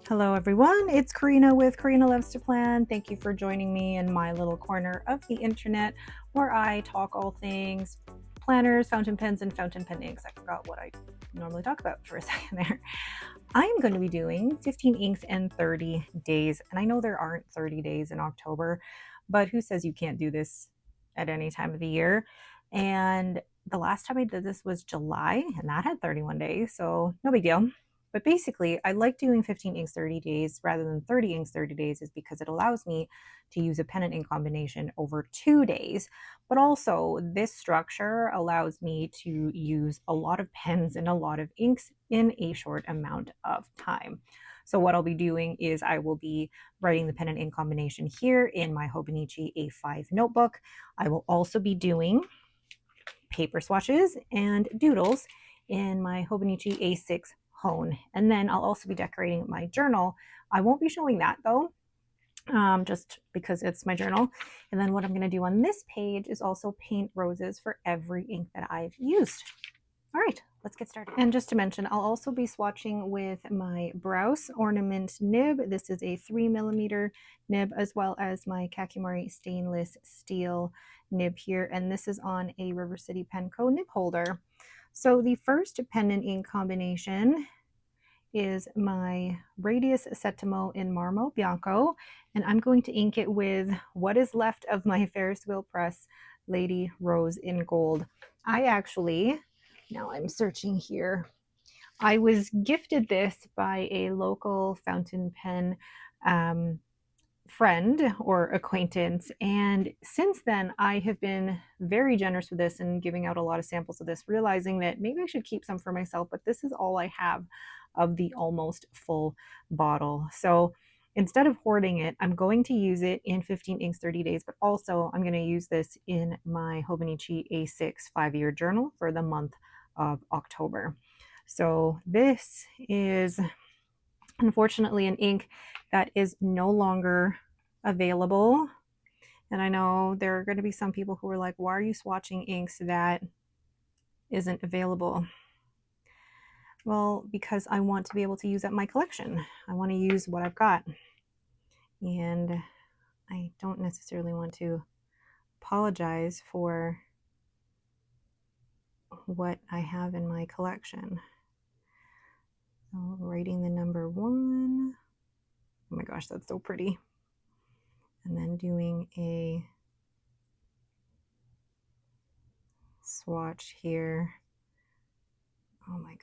Hello everyone, it's Carene with Carene Loves to Plan. Thank you for joining me in my little corner of the internet where I talk all things planners, fountain pens, and fountain pen inks. I forgot what I normally talk about for a second there. I'm going to be doing 15 inks and 30 days. And I know there aren't 30 days in October, but who says you can't do this at any time of the year? And the last time I did this was July, and that had 31 days, so no big deal. But basically, I like doing 15 inks 30 days rather than 30 inks 30 days is because it allows me to use a pen and ink combination over 2 days. But also, this structure allows me to use a lot of pens and a lot of inks in a short amount of time. So what I'll be doing is I will be writing the pen and ink combination here in my Hobonichi A5 notebook. I will also be doing paper swatches and doodles in my Hobonichi A6 Hone. And then I'll also be decorating my journal. I won't be showing that though, just because it's my journal. And then what I'm going to do on this page is also paint roses for every ink that I've used. All right, let's get started. And just to mention, I'll also be swatching with my Browse ornament nib. This is a 3mm nib, as well as my Kakimori stainless steel nib here. And this is on a River City Penco nib holder. So the first pen and ink combination is my Radius Settimo in Marmo Bianco, and I'm going to ink it with what is left of my Ferris wheel press Lady Rose in gold. Now I'm searching here. I was gifted this by a local fountain pen friend or acquaintance, and since then I have been very generous with this and giving out a lot of samples of this, realizing that maybe I should keep some for myself, but this is all I have of the almost full bottle. So instead of hoarding it, I'm going to use it in 15 inks 30 days, but also I'm going to use this in my Hobonichi A6 5-year journal for the month of October. So this is unfortunately an ink that is no longer available. And I know there are going to be some people who are like, why are you swatching inks that isn't available? Well, because I want to be able to use up my collection. I want to use what I've got. And I don't necessarily want to apologize for what I have in my collection. So writing the number 1. Oh my gosh, that's so pretty. And then doing a swatch here. Oh my gosh.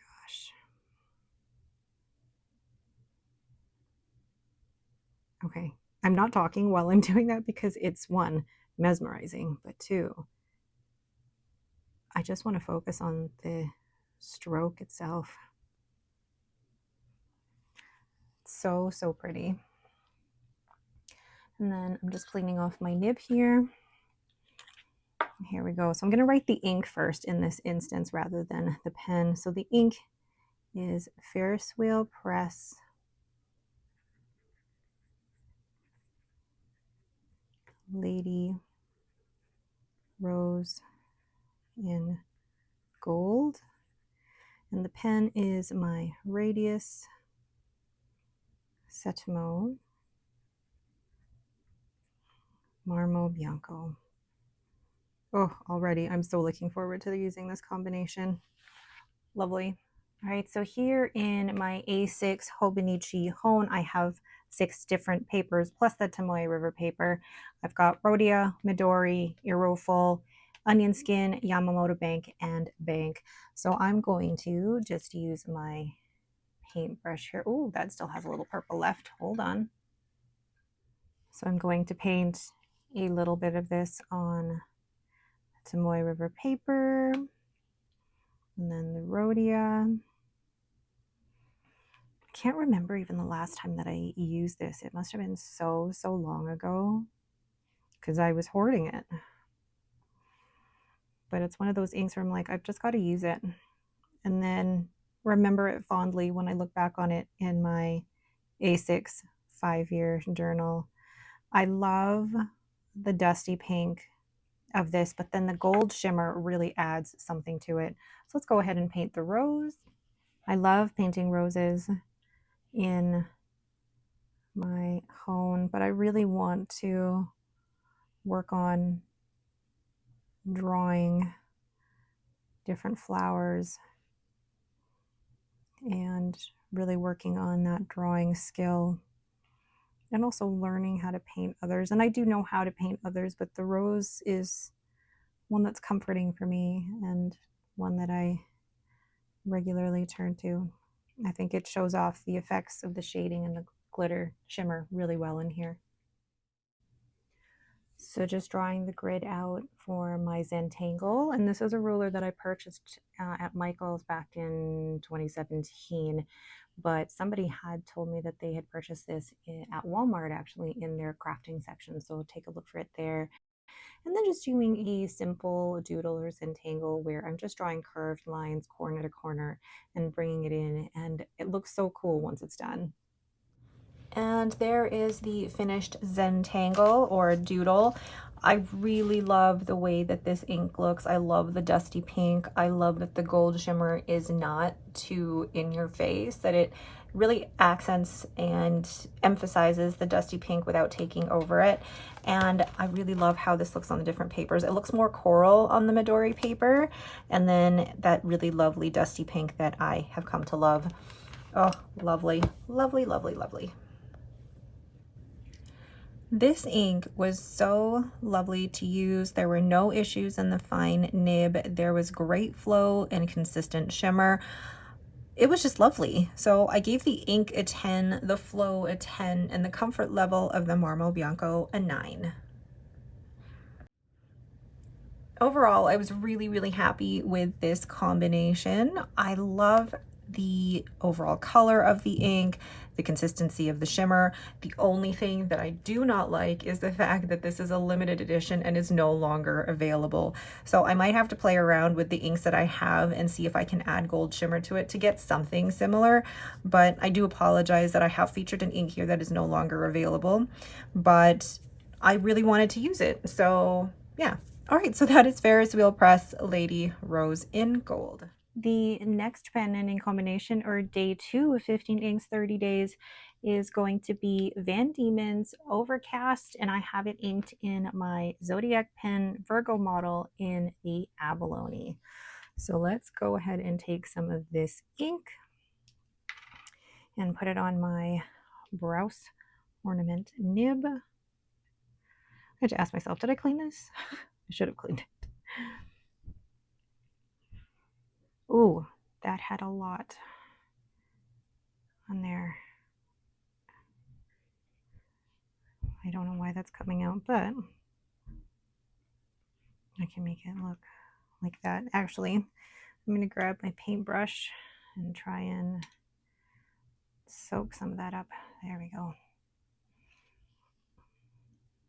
Okay, I'm not talking while I'm doing that because it's 1, mesmerizing, but 2, I just want to focus on the stroke itself. It's so, so pretty. And then I'm just cleaning off my nib here. Here we go. So I'm going to write the ink first in this instance rather than the pen. So the ink is Ferris wheel press Lady Rose in gold. And the pen is my Radius Settimo Marmo Bianco. Oh, already I'm so looking forward to using this combination. Lovely. All right, so here in my A6 Hobonichi Hone, I have 6 different papers plus the Tomoe River paper. I've got Rhodia, Midori, Iroful, Onion Skin, Yamamoto Bank, and Bank. So I'm going to just use my paintbrush here. Oh, that still has a little purple left. Hold on. So I'm going to paint a little bit of this on Tomoe River paper, and then the Rhodia. I can't remember even the last time that I used this. It must have been so long ago because I was hoarding it. But it's one of those inks where I'm like, I've just got to use it. And then remember it fondly when I look back on it in my A6 5-year journal. I love the dusty pink of this, but then the gold shimmer really adds something to it. So let's go ahead and paint the rose. I love painting roses in my hone, but I really want to work on drawing different flowers and really working on that drawing skill and also learning how to paint others. And I do know how to paint others, but the rose is one that's comforting for me and one that I regularly turn to. I think it shows off the effects of the shading and the glitter shimmer really well in here. So just drawing the grid out for my Zentangle, and this is a ruler that I purchased at Michael's back in 2017, but somebody had told me that they had purchased this at Walmart actually in their crafting section, so take a look for it there. And then just doing a simple doodle or Zentangle where I'm just drawing curved lines corner to corner and bringing it in, and it looks so cool once it's done. And there is the finished Zentangle or doodle. I really love the way that this ink looks. I love the dusty pink. I love that the gold shimmer is not too in your face, that it really accents and emphasizes the dusty pink without taking over it. And I really love how this looks on the different papers. It looks more coral on the Midori paper, and then that really lovely dusty pink that I have come to love. Oh, lovely, lovely, lovely, lovely. This ink was so lovely to use. There were no issues in the fine nib. There was great flow and consistent shimmer. It was just lovely. So I gave the ink a 10, the flow a 10, and the comfort level of the Marmo Bianco a 9. Overall, I was really, really happy with this combination. I love the overall color of the ink, the consistency of the shimmer. The only thing that I do not like is the fact that this is a limited edition and is no longer available. So I might have to play around with the inks that I have and see if I can add gold shimmer to it to get something similar. But I do apologize that I have featured an ink here that is no longer available, but I really wanted to use it. So yeah. All right, so that is Ferris Wheel Press Lady Rose in Gold. The next pen and in combination, or day 2 of 15 inks 30 days, is going to be Van Diemen's Overcast, and I have it inked in my Zodiac pen Virgo model in the abalone. So let's go ahead and take some of this ink and put it on my Browse ornament nib. I had to ask myself, did I clean this? I should have cleaned it. Ooh, that had a lot on there. I don't know why that's coming out, but I can make it look like that. Actually, I'm going to grab my paintbrush and try and soak some of that up. There we go.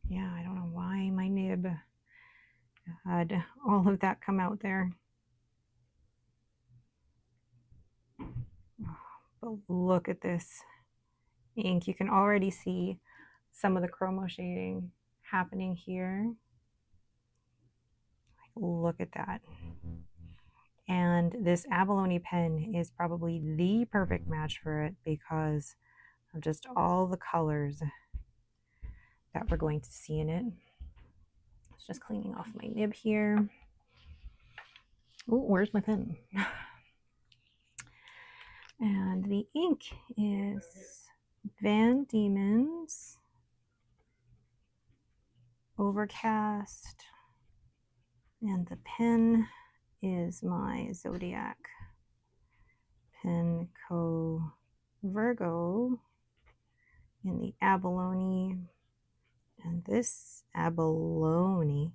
Yeah, I don't know why my nib had all of that come out there. But look at this ink. You can already see some of the chromo shading happening here. Look at that. And this abalone pen is probably the perfect match for it because of just all the colors that we're going to see in it. It's just cleaning off my nib here. Oh, where's my pen? And the ink is Van Diemen's Overcast, and the pen is my Zodiac Penco Virgo in the abalone, and this abalone,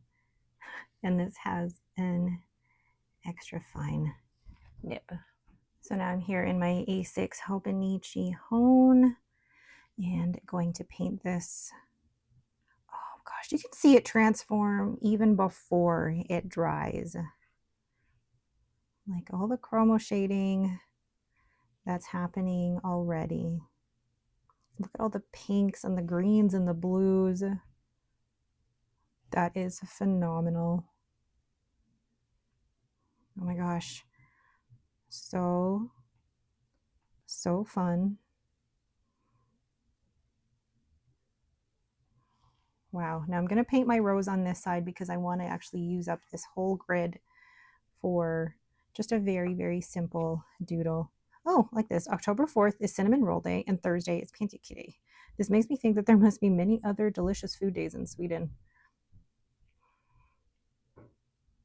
and this has an extra fine nib. So now I'm here in my A6 Hobonichi Hone and going to paint this. Oh gosh, you can see it transform even before it dries. Like all the chromo shading that's happening already. Look at all the pinks and the greens and the blues. That is phenomenal. Oh my gosh. So fun. Wow. Now I'm going to paint my rose on this side because I want to actually use up this whole grid for just a very, very simple doodle. Oh, like this. October 4th is Cinnamon Roll Day and Thursday is PenChalet Day. This makes me think that there must be many other delicious food days in Sweden.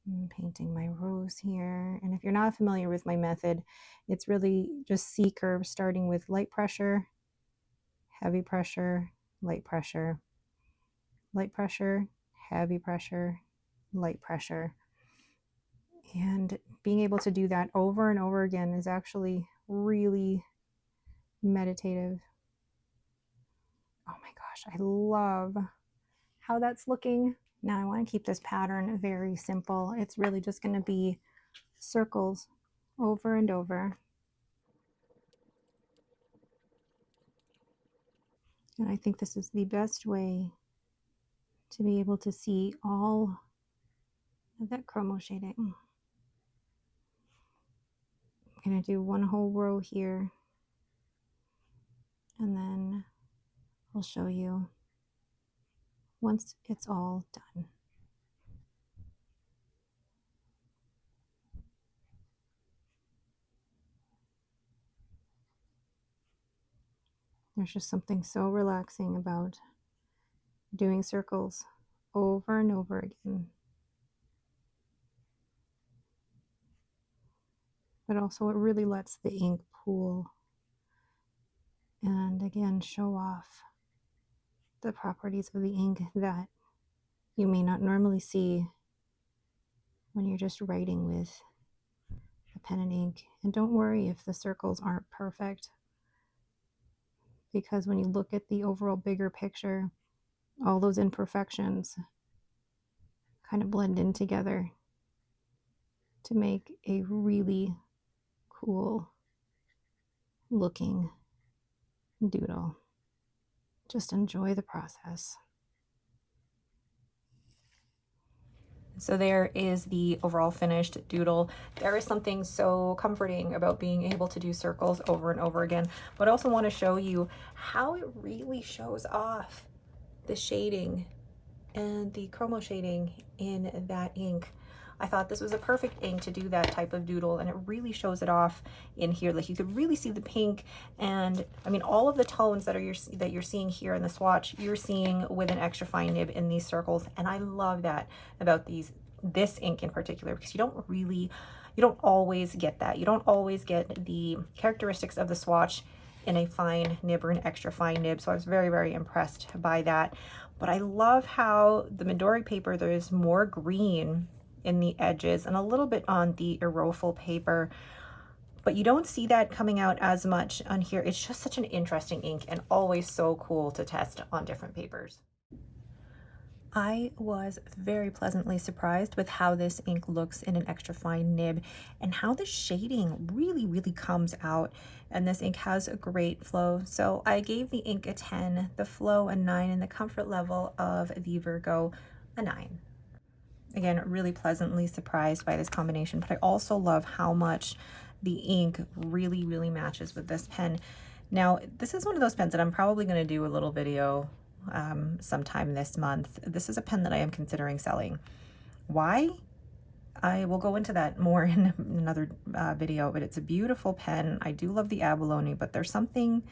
I'm painting my rose here. And if you're not familiar with my method, it's really just C curves starting with light pressure, heavy pressure, light pressure, light pressure, heavy pressure, light pressure. And being able to do that over and over again is actually really meditative. Oh my gosh, I love how that's looking. Now I want to keep this pattern very simple. It's really just going to be circles over and over. And I think this is the best way to be able to see all of that chromo shading. I'm going to do one whole row here, and then I'll show you once it's all done. There's just something so relaxing about doing circles over and over again. But also it really lets the ink pool and again show off the properties of the ink that you may not normally see when you're just writing with a pen and ink. And don't worry if the circles aren't perfect, because when you look at the overall bigger picture, all those imperfections kind of blend in together to make a really cool looking doodle. Just enjoy the process. So there is the overall finished doodle. There is something so comforting about being able to do circles over and over again, but I also want to show you how it really shows off the shading and the chromo shading in that ink. I thought this was a perfect ink to do that type of doodle, and it really shows it off in here. Like you could really see the pink, and I mean all of the tones that you're seeing here in the swatch, you're seeing with an extra fine nib in these circles, and I love that about this ink in particular, because you don't always get that. You don't always get the characteristics of the swatch in a fine nib or an extra fine nib. So I was very, very impressed by that. But I love how the Midori paper, there's more green in the edges and a little bit on the Aerofil paper, but you don't see that coming out as much on here. It's just such an interesting ink and always so cool to test on different papers. I was very pleasantly surprised with how this ink looks in an extra fine nib and how the shading really, really comes out. And this ink has a great flow. So I gave the ink a 10, the flow a 9, and the comfort level of the Virgo a 9. Again, really pleasantly surprised by this combination, but I also love how much the ink really, really matches with this pen. Now, this is one of those pens that I'm probably going to do a little video sometime this month. This is a pen that I am considering selling. Why? I will go into that more in another video, but it's a beautiful pen. I do love the abalone, but there's something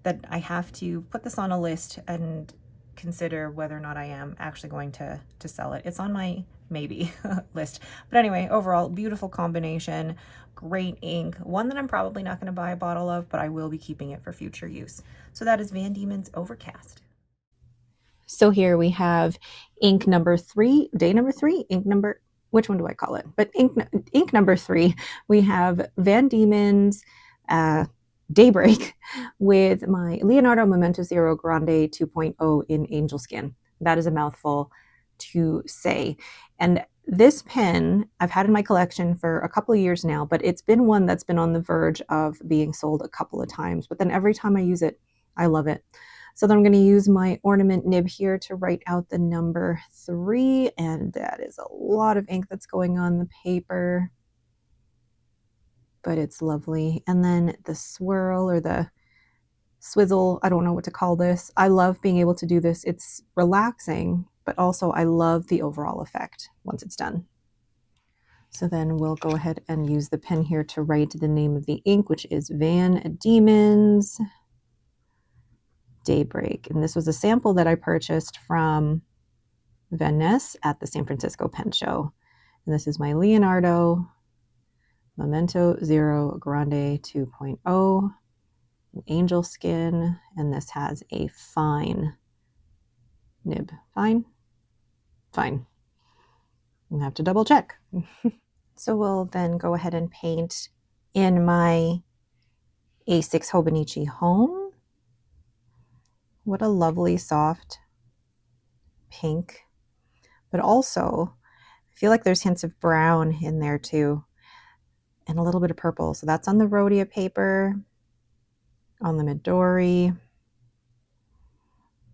that I have to put this on a list and consider whether or not I am actually going to sell it. It's on my maybe list. But anyway, overall, beautiful combination, great ink, one that I'm probably not going to buy a bottle of, but I will be keeping it for future use. So that is Van Diemen's Overcast. So here we have ink number 3, day number 3, ink number, which one do I call it? But ink number 3, we have Van Diemen's Daybreak with my Leonardo Memento Zero Grande 2.0 in Angel Skin. That is a mouthful to say. And this pen I've had in my collection for a couple of years now, but it's been one that's been on the verge of being sold a couple of times. But then every time I use it, I love it. So then I'm going to use my ornament nib here to write out the number 3, and that is a lot of ink that's going on the paper, but it's lovely. And then the swirl or the swizzle. I don't know what to call this. I love being able to do this. It's relaxing, but also I love the overall effect once it's done. So then we'll go ahead and use the pen here to write the name of the ink, which is Van Diemen's Daybreak. And this was a sample that I purchased from Van Ness at the San Francisco Pen Show. And this is my Leonardo Memento Zero Grande 2.0, angel skin, and this has a fine nib. Fine? Fine. I'm gonna have to double check. So we'll then go ahead and paint in my A6 Hobonichi Home. What a lovely soft pink, but also I feel like there's hints of brown in there too, and a little bit of purple. So that's on the Rhodia paper, on the Midori,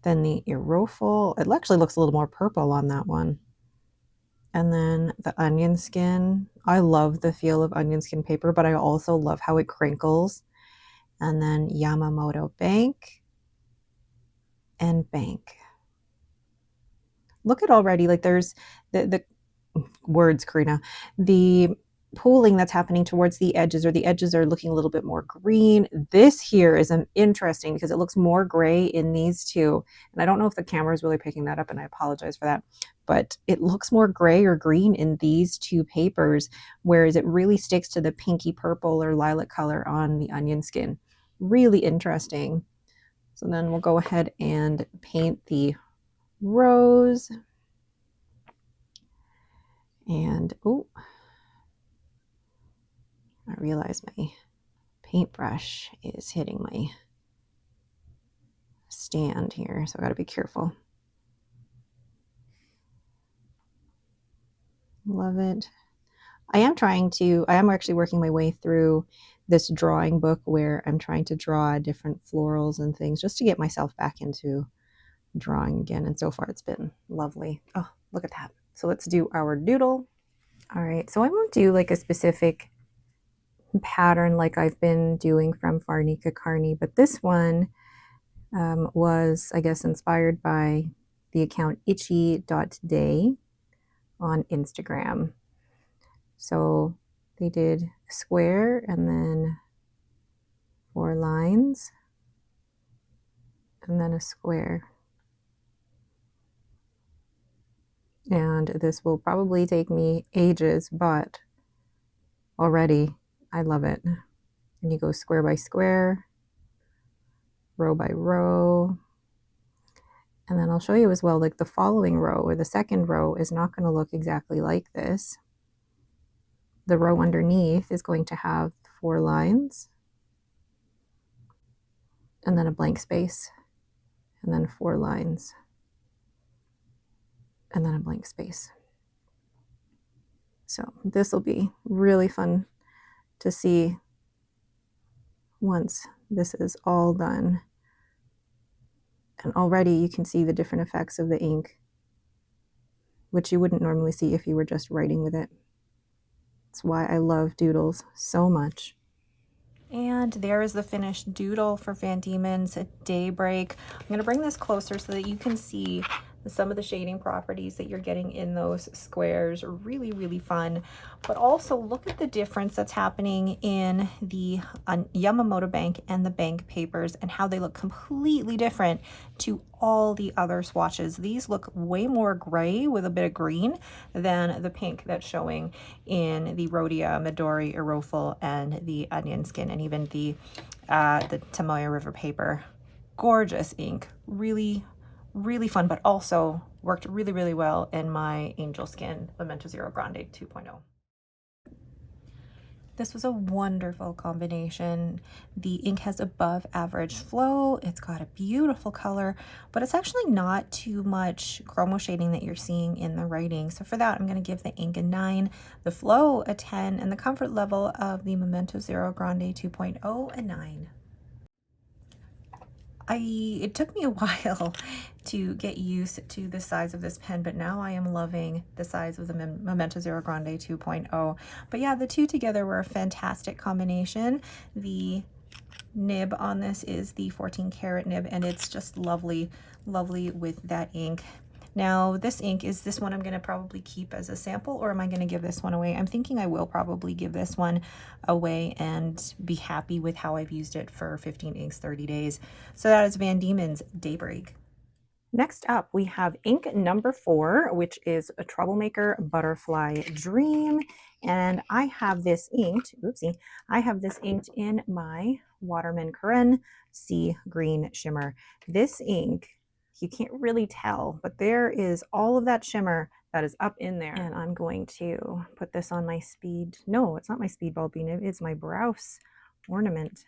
then the Aerofil. It actually looks a little more purple on that one. And then the onion skin. I love the feel of onion skin paper, but I also love how it crinkles. And then Yamamoto Bank and Bank. Look at already, like there's the words, Karina, the pooling that's happening towards the edges, or the edges are looking a little bit more green. This here is interesting because it looks more gray in these two. And I don't know if the camera is really picking that up, and I apologize for that, but it looks more gray or green in these two papers, whereas it really sticks to the pinky purple or lilac color on the onion skin. Really interesting. So then we'll go ahead and paint the rose. And oh, I realize my paintbrush is hitting my stand here, so I gotta be careful. Love it. I am actually working my way through this drawing book where I'm trying to draw different florals and things just to get myself back into drawing again. And so far it's been lovely. Oh, look at that. So let's do our doodle. All right, so I won't do like a specific pattern like I've been doing from Farnika Carney, but this one was, I guess, inspired by the account itchy.day on Instagram. So they did a square and then 4 lines and then a square. And this will probably take me ages, but already I love it. And you go square by square, row by row. And then I'll show you as well, like the following row or the second row is not going to look exactly like this. The row underneath is going to have 4 lines and then a blank space and then 4 lines and then a blank space. So this will be really fun to see once this is all done. And already you can see the different effects of the ink, which you wouldn't normally see if you were just writing with it. That's why I love doodles so much. And there is the finished doodle for Van Diemen's Daybreak. I'm going to bring this closer so that you can see some of the shading properties that you're getting in those squares. Are really, really fun. But also look at the difference that's happening in the Yamamoto Bank and the Bank papers and how they look completely different to all the other swatches. These look way more gray with a bit of green than the pink that's showing in the Rhodia, Midori, Aerofil, and the onion skin, and even the Tomoya River paper. Gorgeous ink. Really, really fun, but also worked really, really well in my Angel Skin Memento Zero Grande 2.0. This was a wonderful combination. The ink has above average flow. It's got a beautiful color, but it's actually not too much chromo shading that you're seeing in the writing. So for that, I'm going to give the ink a 9, the flow a 10, and the comfort level of the Memento Zero Grande 2.0 a 9. It took me a while to get used to the size of this pen, but now I am loving the size of the Memento Zero Grande 2.0. But yeah, the two together were a fantastic combination. The nib on this is the 14 karat nib, and it's just lovely, lovely with that ink. Now this ink, is this one I'm going to probably keep as a sample, or am I going to give this one away? I'm thinking I will probably give this one away and be happy with how I've used it for 15 inks 30 days. So that is Van Diemen's Daybreak. Next up, we have ink number 4, which is a Troublemaker Butterfly Dream. And I have this inked, oopsie, I have this inked in my Waterman Carene Sea Green Shimmer. This ink, you can't really tell, but there is all of that shimmer that is up in there. And I'm going to put this on my speed, no, it's not my speedball bee nib, it's my Browse ornament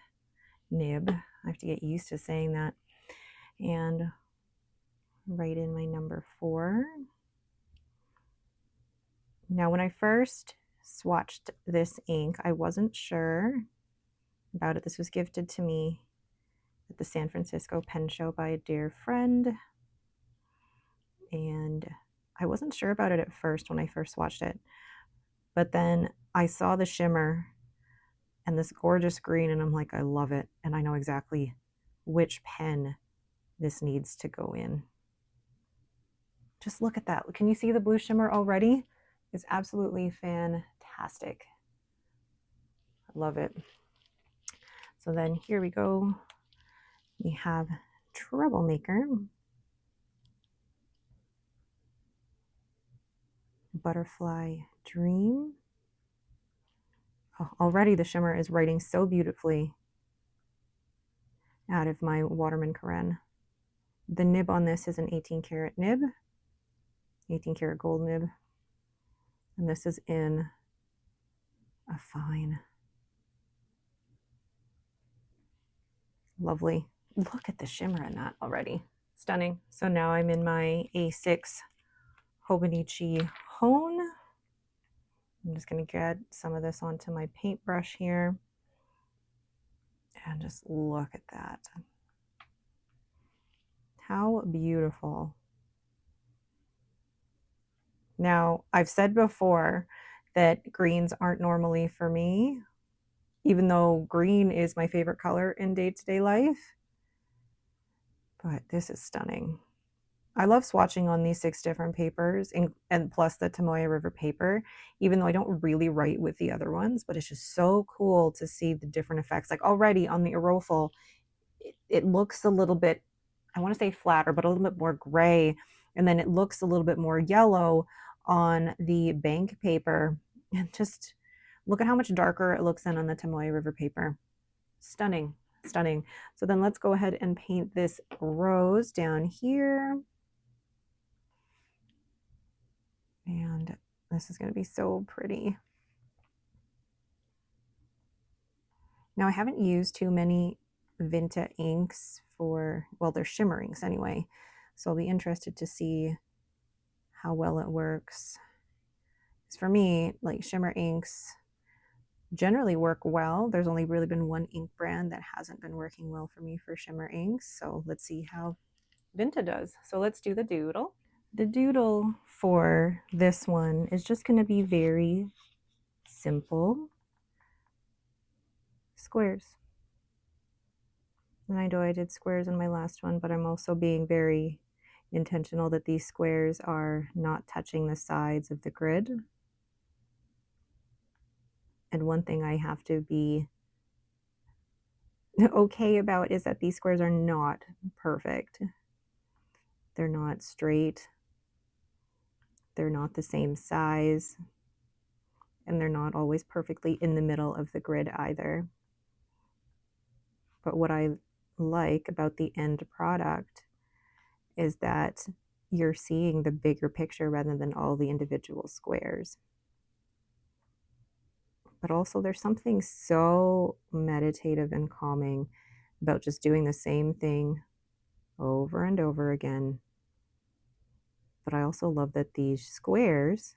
nib. I have to get used to saying that. And write in my number 4. Now, when I first swatched this ink, I wasn't sure about it. This was gifted to me at the San Francisco Pen Show by a dear friend. And I wasn't sure about it at first when I first swatched it. But then I saw the shimmer and this gorgeous green, and I'm like, I love it. And I know exactly which pen this needs to go in. Just look at that. Can you see the blue shimmer already? It's absolutely fantastic. I love it. So then here we go. We have Troublemaker, Butterfly Dream. Oh, already the shimmer is writing so beautifully out of my Waterman Carene. The nib on this is an 18 karat nib, 18 karat gold nib. And this is in a fine. Lovely. Look at the shimmer in that already. Stunning. So now I'm in my A6 Hobonichi Hone. I'm just going to get some of this onto my paintbrush here. And just look at that. How beautiful. Now, I've said before that greens aren't normally for me, even though green is my favorite color in day-to-day life. But this is stunning. I love swatching on these 6 different papers and plus the Tomoe River paper, even though I don't really write with the other ones, but it's just so cool to see the different effects. Like already on the Aerofil, it looks a little bit, I want to say flatter, but a little bit more gray. And then it looks a little bit more yellow on the bank paper. And just look at how much darker it looks than on the Tomoe River paper. Stunning, stunning. So then let's go ahead and paint this rose down here. And this is going to be so pretty. Now I haven't used too many Vinta inks for, well, they're shimmer inks anyway. So I'll be interested to see how well it works. Because for me, like shimmer inks generally work well. There's only really been one ink brand that hasn't been working well for me for shimmer inks. So let's see how Vinta does. So let's do the doodle. The doodle for this one is just going to be very simple squares. And I know I did squares in my last one, but I'm also being very intentional that these squares are not touching the sides of the grid. And one thing I have to be okay about is that these squares are not perfect. They're not straight. They're not the same size. And they're not always perfectly in the middle of the grid either. But what I like about the end product is that you're seeing the bigger picture rather than all the individual squares. But also there's something so meditative and calming about just doing the same thing over and over again. But I also love that these squares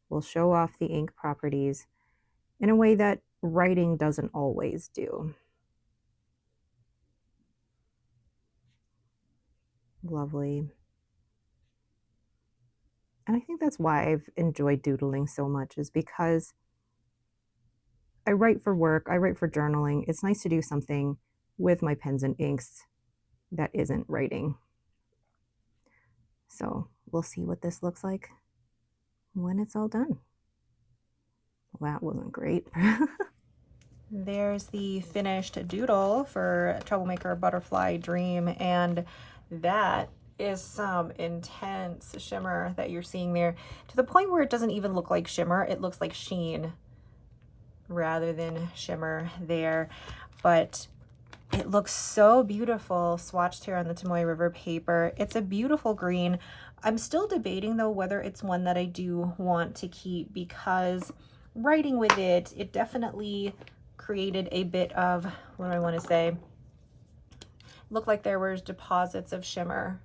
will show off the ink properties in a way that writing doesn't always do. Lovely. And I think that's why I've enjoyed doodling so much, is because I write for work, I write for journaling. It's nice to do something with my pens and inks that isn't writing. So we'll see what this looks like when it's all done. Well, that wasn't great. There's the finished doodle for Troublemaker Butterfly Dream, and that is some intense shimmer that you're seeing there, to the point where it doesn't even look like shimmer. It looks like sheen rather than shimmer there, but it looks so beautiful swatched here on the Tomoe River paper. It's a beautiful green. I'm still debating though whether it's one that I do want to keep, because writing with it, it definitely created a bit of, what do I want to say? Looked like there was deposits of shimmer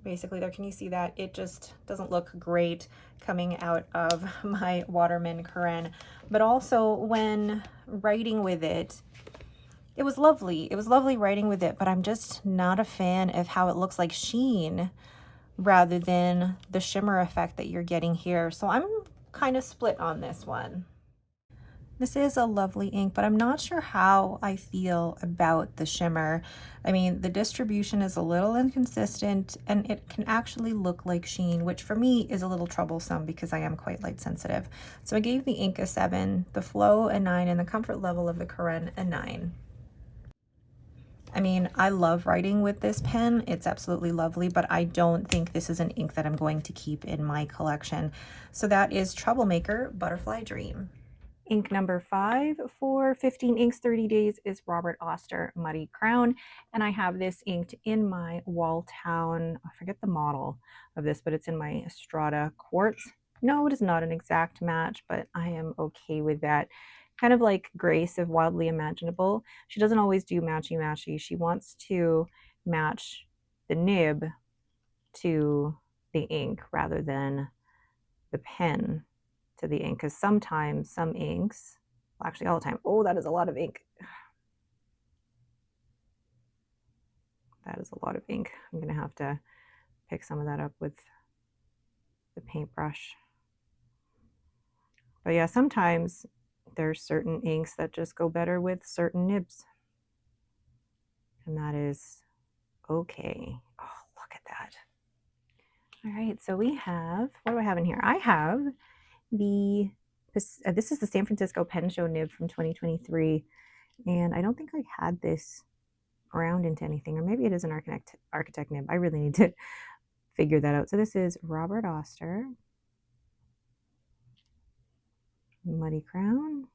basically there. Can you see that? It just doesn't look great coming out of my Waterman Carene. But also when writing with it, it was lovely. It was lovely writing with it, but I'm just not a fan of how it looks like sheen rather than the shimmer effect that you're getting here. So I'm kind of split on this one. This is a lovely ink, but I'm not sure how I feel about the shimmer. I mean, the distribution is a little inconsistent and it can actually look like sheen, which for me is a little troublesome because I am quite light sensitive. So I gave the ink a 7, the flow a 9, and the comfort level of the Carene a 9. I mean, I love writing with this pen. It's absolutely lovely, but I don't think this is an ink that I'm going to keep in my collection. So that is Troublemaker Butterfly Dream. Ink number 5 for 15 inks 30 days is Robert Auster Muddy Crown, and I have this inked in my Walltown, I forget the model of this, but it's in my Strata Quartz. No, it is not an exact match, but I am okay with that. Kind of like Grace of Wildly Imaginable. She doesn't always do matchy-matchy. She wants to match the nib to the ink rather than the pen to the ink, because sometimes some inks, well, actually all the time, oh, that is a lot of ink. That is a lot of ink. I'm gonna have to pick some of that up with the paintbrush. But yeah, sometimes there's certain inks that just go better with certain nibs, and that is okay. Oh, look at that. All right, so we have, what do I have in here? I have the, this is the San Francisco Pen Show nib from 2023, and I don't think I had this ground into anything, or maybe it is an architect nib. I really need to figure that out. So this is Robert Auster Muddy Crown,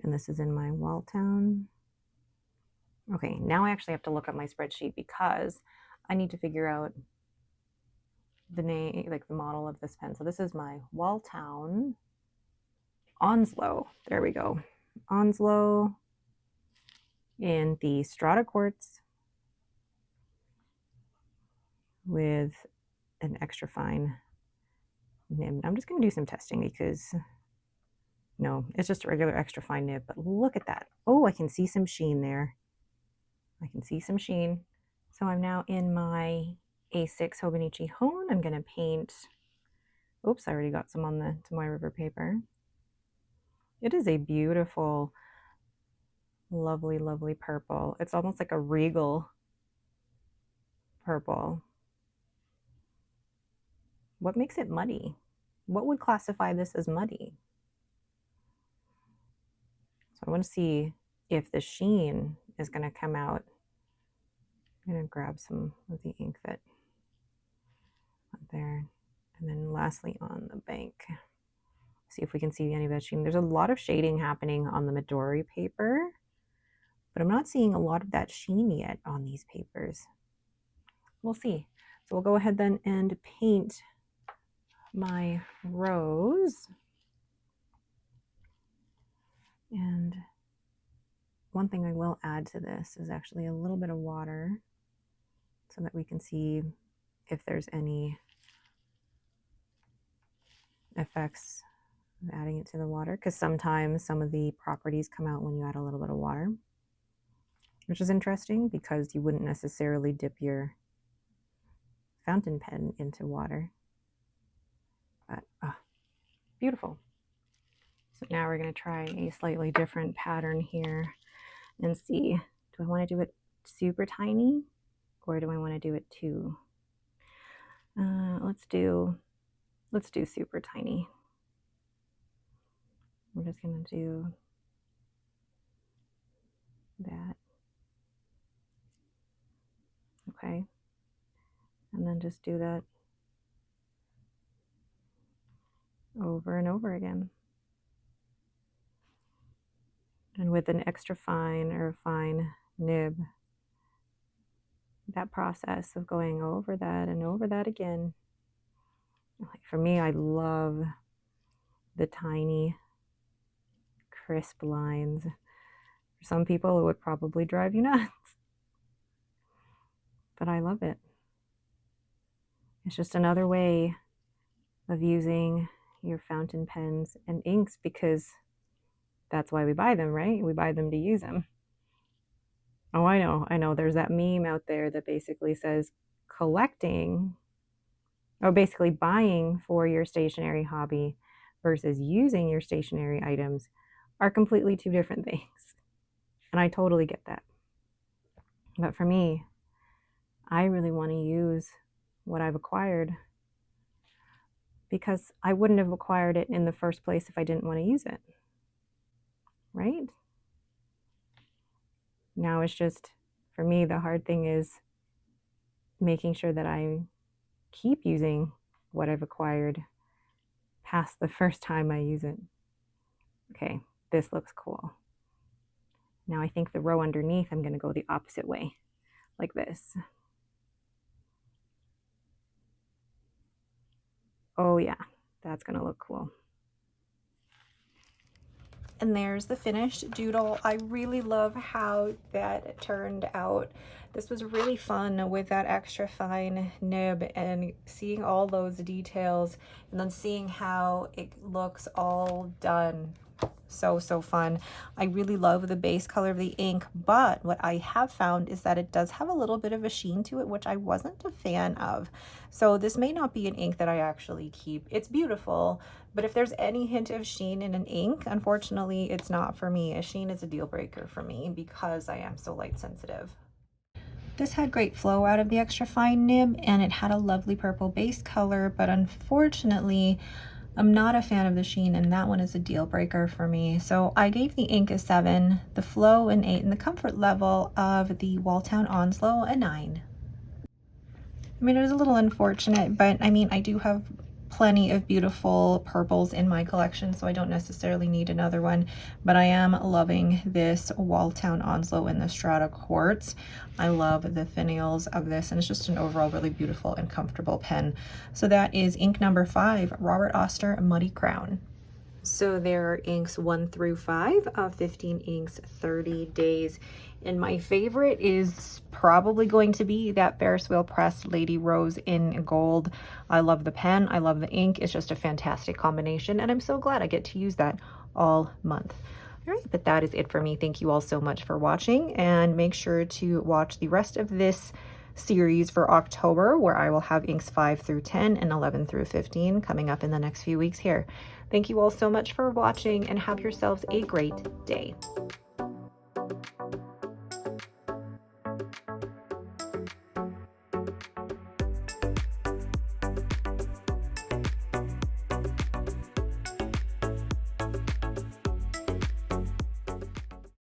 and this is in my Walltown. Okay, now I actually have to look up my spreadsheet because I need to figure out the name, like the model of this pen. So this is my Walltown Onslow. There we go. Onslow in the Strata Quartz with an extra fine nib. I'm just going to do some testing because no, it's just a regular extra fine nib, but look at that. Oh, I can see some sheen there. I can see some sheen. So I'm now in my A6 Hobonichi Hone. I'm going to paint, oops, I already got some on the Tomoe River paper. It is a beautiful, lovely, lovely purple. It's almost like a regal purple. What makes it muddy? What would classify this as muddy? So I want to see if the sheen is going to come out. I'm going to grab some of the ink that up there. And then lastly on the bank, see if we can see any of that sheen. There's a lot of shading happening on the Midori paper, but I'm not seeing a lot of that sheen yet on these papers. We'll see. So we'll go ahead then and paint my rose. And one thing I will add to this is actually a little bit of water so that we can see if there's any effects of adding it to the water, because sometimes some of the properties come out when you add a little bit of water, which is interesting because you wouldn't necessarily dip your fountain pen into water. But beautiful. So now we're going to try a slightly different pattern here and see, do I want to do it super tiny or do I want to do it too? Let's do super tiny. We're just going to do that. Okay. And then just do that over and over again. And with an extra fine or a fine nib, that process of going over that and over that again. Like for me, I love the tiny, crisp lines. For some people, it would probably drive you nuts. But I love it. It's just another way of using your fountain pens and inks, because that's why we buy them, right? We buy them to use them. Oh, I know. There's that meme out there that basically says collecting, or basically buying for your stationery hobby versus using your stationery items are completely two different things. And I totally get that. But for me, I really want to use what I've acquired, because I wouldn't have acquired it in the first place if I didn't want to use it, right? Now it's just, for me, the hard thing is making sure that I keep using what I've acquired past the first time I use it. Okay, this looks cool. Now I think the row underneath, I'm going to go the opposite way, like this. Oh yeah, that's going to look cool. And there's the finished doodle. I really love how that turned out. This was really fun with that extra fine nib and seeing all those details and then seeing how it looks all done. So fun. I really love the base color of the ink, but what I have found is that it does have a little bit of a sheen to it, which I wasn't a fan of. So this may not be an ink that I actually keep. It's beautiful, but if there's any hint of sheen in an ink, unfortunately, it's not for me. A sheen is a deal breaker for me because I am so light sensitive. This had great flow out of the extra fine nib, and it had a lovely purple base color, but unfortunately, I'm not a fan of the sheen, and that one is a deal breaker for me. So I gave the ink a 7, the flow an 8, and the comfort level of the Walltown Onslow a 9. I mean, it was a little unfortunate, but I mean, I do have plenty of beautiful purples in my collection, so I don't necessarily need another one, but I am loving this Walltown Onslow in the Strata Quartz. I love the finials of this, and it's just an overall really beautiful and comfortable pen. So that is ink number 5, Robert Auster Muddy Crown. So there are inks 1 through 5 of 15 inks 30 days. And my favorite is probably going to be that Ferris wheel pressed Lady Rose in gold. I love the pen. I love the ink. It's just a fantastic combination. And I'm so glad I get to use that all month. All right, but that is it for me. Thank you all so much for watching. And make sure to watch the rest of this series for October, where I will have inks 5 through 10 and 11 through 15 coming up in the next few weeks here. Thank you all so much for watching, and have yourselves a great day.